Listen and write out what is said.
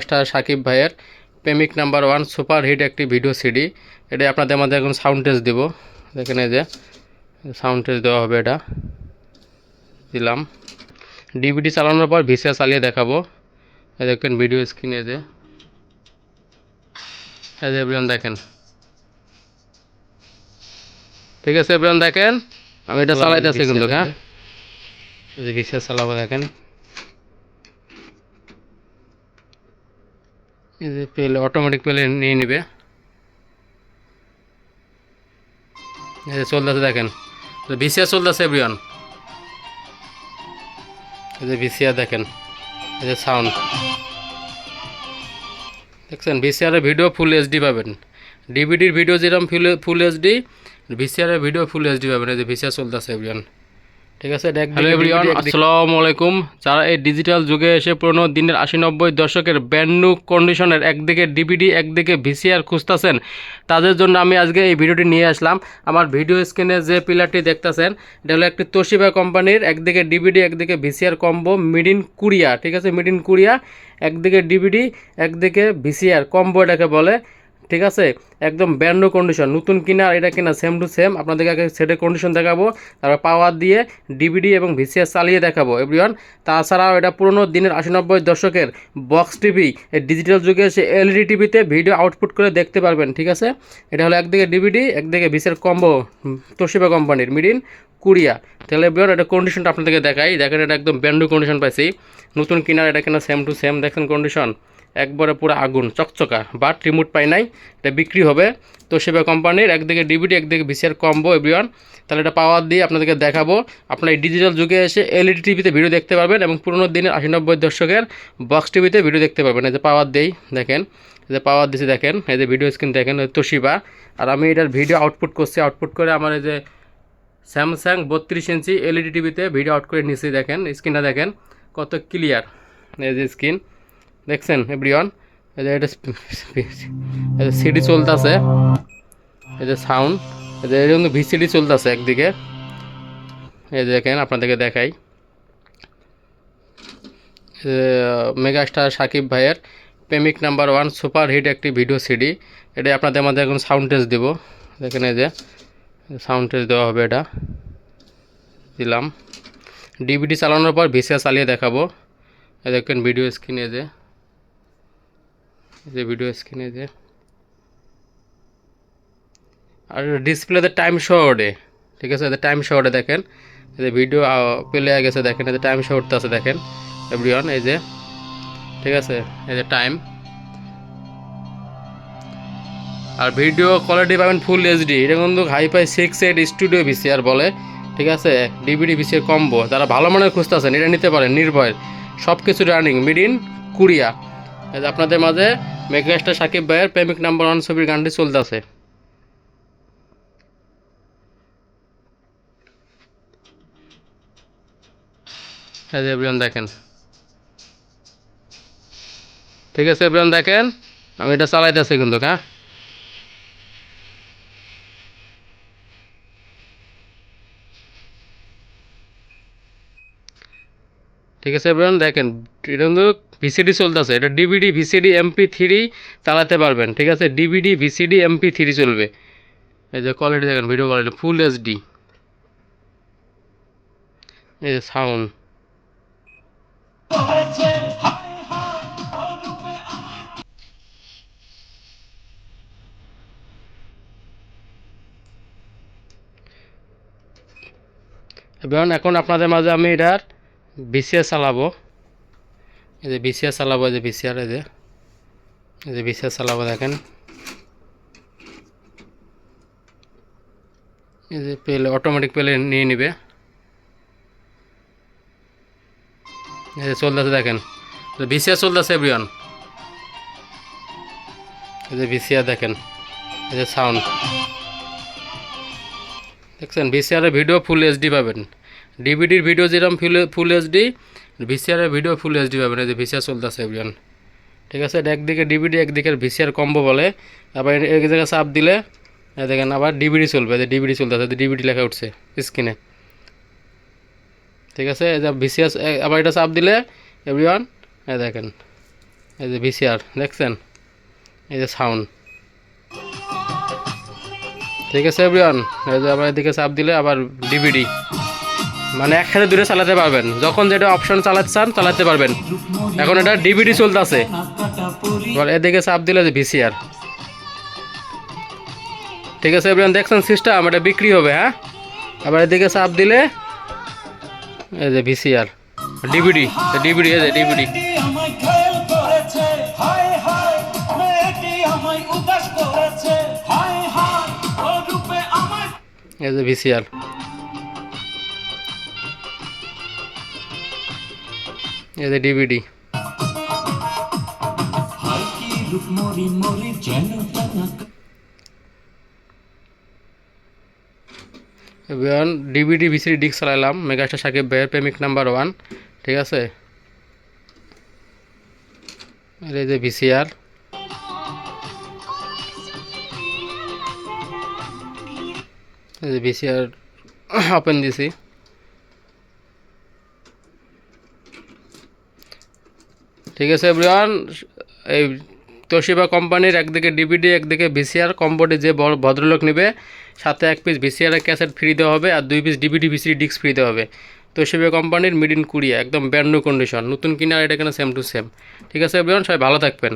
Star Shakib ভাইয়ের প্রেমিক number 1 super hit একটি ভিডিও সিডি। এটা আপনাদের মধ্যে এখন সাউন্ড টেস্ট দেব। দেখেন এই যে সাউন্ড টেস্ট দেওয়া হবে, এটা দিলাম। ডিভিডি চালানোর পর ভিসিআর চালিয়ে দেখাবো। এই দেখেন ভিডিও স্ক্রিনে যে এভরিওয়ান দেখেন। ঠিক আছে এভরিওয়ান দেখেন, আমি এটা চালাইতেছি কিন্তু। হ্যাঁ, এই যে ভিসিআর চালাবো, দেখেন এই যে প্লে অটোমেটিক প্লে নিয়ে নেবে। এই যে চলতেছে, দেখেন ভিসিআর চলতেছে এভরিওয়ান। এই যে ভিসিআর দেখেন, এই যে সাউন্ড দেখছেন। ভিসিআরের ভিডিও ফুল এইচডি পাবেন। ডিভিডির ভিডিও যেরকম ফুল এইচডি, ভিসিআরের ভিডিও ফুল এইচডি পাবেন। এই যে ভিসিআর চলতেছে এভরিওয়ান। ঠিক আছে, হ্যালো এভরিওয়ান, আসসালামু আলাইকুম। যারা এই ডিজিটাল যুগে এসে পুরোনো দিনের 80-90 দশকের ব্র্যান্ড নিউ কন্ডিশনের একদিকে ডিভিডি একদিকে ভিসিআর খুঁজতেছেন, তাদের জন্য আমি আজকে এই ভিডিওটি নিয়ে আসলাম। আমার ভিডিও স্ক্রিনে যে পিলারটি দেখতেছেন, এটা হলো একটি তোশিবা কোম্পানির একদিকে ডিভিডি একদিকে VCR combo made in Korea. ঠিক আছে, মেড ইন কোরিয়া, একদিকে ডিভিডি একদিকে ভিসিআর কম্বো এটাকে বলে। ঠিক আছে, একদম ব্র্যান্ড নিউ কন্ডিশন, নতুন কিনা আর এটা কিনা সেম টু সেম। আপনাদেরকে আগে সেটের কন্ডিশন দেখাবো, তারপর পাওয়ার দিয়ে ডিভিডি এবং ভিসিআর চালিয়ে দেখাবো এভরিওয়ান। তাছাড়াও এটা পুরোনো দিনের 80-90 দশকের বক্স টিভি, এই ডিজিটাল যুগে এসে এলইডি টিভিতে ভিডিও আউটপুট করে দেখতে পারবেন। ঠিক আছে, এটা হলো একদিকে ডিভিডি একদিকে ভিসিআর কম্বো, তোশিবা কোম্পানির মেড ইন কোরিয়া। তাহলে এভরিওয়ান এটা কন্ডিশনটা আপনাদেরকে দেখাই। দেখেন এটা একদম ব্র্যান্ড নিউ কন্ডিশন পাইছি, নতুন কিনার এটা কিনা সেম টু সেম। দেখেন কন্ডিশন একবারে পুরো আগুন চকচকা, বাট রিমোট পাই নাই, এটা বিক্রি হবে তোশিবা কোম্পানির একদিকে ডিভিডি একদিকে ভিসিআর কম্বো এভরিওয়ান। তাহলে এটা পাওয়ার দিয়ে আপনাদেরকে দেখাবো। আপনার এই ডিজিটাল যুগে এসে এলইডি টিভিতে ভিডিও দেখতে পারবেন এবং পুরোনো দিনের 80-90 দশকের বক্স টিভিতে ভিডিও দেখতে পারবেন। এই যে পাওয়ার দেই, দেখেন এই যে পাওয়ার দিছি, দেখেন এই যে ভিডিও স্ক্রিন দেখেন তোশিবা। আর আমি এটার ভিডিও আউটপুট করছি, আউটপুট করে আমার এই যে স্যামসাং 32 ইঞ্চি এলইডি টিভিতে ভিডিও আউট করে নিচ্ছি। দেখেন স্ক্রিনটা দেখেন কত ক্লিয়ার, এই যে স্ক্রিন দেখছেন এভরিওয়ান। এই যে এটা সিডি চলতেছে, এই যে সাউন্ড, এই যে কিন্তু ভিসিডি চলতেছে একদিকে। এই যে দেখেন আপনাদেরকে দেখাই, মেগা স্টার সাকিব ভাইয়ের প্রেমিক নাম্বার 1 সুপার হিট একটি ভিডিও সিডি। এটা আপনাদের মধ্যে এখন সাউন্ড টেস্ট দেবো। দেখেন এই যে সাউন্ড টেস্ট দেওয়া হবে, এটা দিলাম। ডিভিডি চালানোর পর ভিসিআর চালিয়ে দেখাবো। এই দেখেন ভিডিও স্ক্রিনে যে ভিডিও স্ক্রিনে যে আর ডিসপ্লেতে টাইম শো ওঠে। ঠিক আছে, এতে টাইম শো ওঠে, দেখেন এই যে ভিডিও প্লে গেছে, দেখেন এতে টাইম শো উঠতে আছে, দেখেন এভরিওয়ান এই যে। ঠিক আছে, এই যে টাইম। আর ভিডিও কোয়ালিটি পাবেন ফুল এইচডি। এটা কিন্তু হাইফাই 6.8 স্টুডিও ভিসিআর বলে। ঠিক আছে, ডিভিডি ভিসিআর কম্বো, যারা ভালো মানের খুঁজতেছেন এটা নিতে পারেন নির্ভয়। সব কিছু রানিং মেড ইন কোরিয়া। আপনাদের মাঝে মেগাস্টার সাকিব ভাইয়ের প্রেমিক নাম্বার 1 ছবির গানটি চলতেছে। এই যে এভরিওয়ান দেখেন। ঠিক আছে এভরিওয়ান দেখেন, আমি এটা চালাইতেছি কিন্তু। হ্যাঁ, ঠিক আছে এভরিওয়ান দেখেন, এটা কিন্তু ভিসিডি চলতেছে। এটা ডিভিডি ভিসিডি MP3 চালাতে পারবেন। ঠিক আছে, ডিভিডি ভিসিডি MP3 চলবে। এই যে কোয়ালিটি দেখেন, ভিডিও কোয়ালিটি ফুল এইচডি। এই যে সাউন্ড, এবার এখন আপনাদের মাঝে আমি এটার ভিসিআর চালাবো। এই যে ভিসিআর চালাবো, এই যে ভিসিআর, এই যে ভিসিআর চালাবো, দেখেন এই যে প্লে অটোমেটিক প্লে নিয়ে নেবে। এই যে চলতেছে, দেখেন ভিসিআর চলতেছে এভরিওয়ান। এই যে ভিসিআর দেখেন, এই যে সাউন্ড দেখছেন। ভিসিআরের ভিডিও ফুল এইচডি পাবেন। ডিভিডির ভিডিও যেরকম ফুল এইচডি, ভিসিআরের ভিডিও ফুল এইচডি পাবেন। এই যে ভিসিআর চলতেছে এভরিওয়ান। ঠিক আছে, এটা একদিকে ডিভিডি একদিকে ভিসিআর কম্বো বলে। আবার এক জায়গায় চাপ দিলে দেখেন আবার ডিভিডি চলবে, যে ডিভিডি চলতেছে, ডিভিডি লেখা উঠছে স্ক্রিনে। ঠিক আছে, এই যে ভিসিআর, আবার এটা চাপ দিলে এভরিওয়ান দেখেন এই যে ভিসিআর দেখছেন, এই যে সাউন্ড। ঠিক আছে এভরিওয়ান, এই যে আবার এদিকে চাপ দিলে আবার ডিভিডি, মানে একসাথে দূরে চালাতে পারবেন, যখন যেটা অপশন চালাতে চান চালাতে পারবেন। এখন এটা ডিভিডি চলতেছে, এবার এদিকে চাপ দিলে যে ভিসিআর। ঠিক আছে এভরিওয়ান, দেখছেন সিস্টেম, এটা বিক্রি হবে। হ্যাঁ, আবার এদিকে চাপ দিলে এই যে ভিসিআর, ডিভিডি, ডিভিডি, এই যে ডিভিডি। এই যে ভিসিআর, এই যে ডিভিডি। এবার ডিভিডি ভিসিডি ডিস্ক চালাইলাম মেগাস্টার সাকিব ভাইয়ের প্রেমিক নাম্বার 1। ঠিক আছে, এই যে ভিসিআর, এই যে ভিসিআর ওপেন দিছি। ঠিক আছে এভরিওয়ান, এই তোশিবা কোম্পানির একদিকে ডিভিডি একদিকে ভিসিআর কম্বোতে যে ভদ্রলোক নেবে, সাথে 1 পিস ভিসিআর ক্যাসেট ফ্রি দেওয়া হবে আর 2 piece DVD VCD disk free দেওয়া হবে। তোশিবা কোম্পানির মেড ইন কোরিয়া, একদম ব্র্যান্ড নিউ কন্ডিশন, নতুন কিনা আর এটা কিনা সেম টু সেম। ঠিক আছে এভরিওয়ান, সবাই ভালো থাকবেন।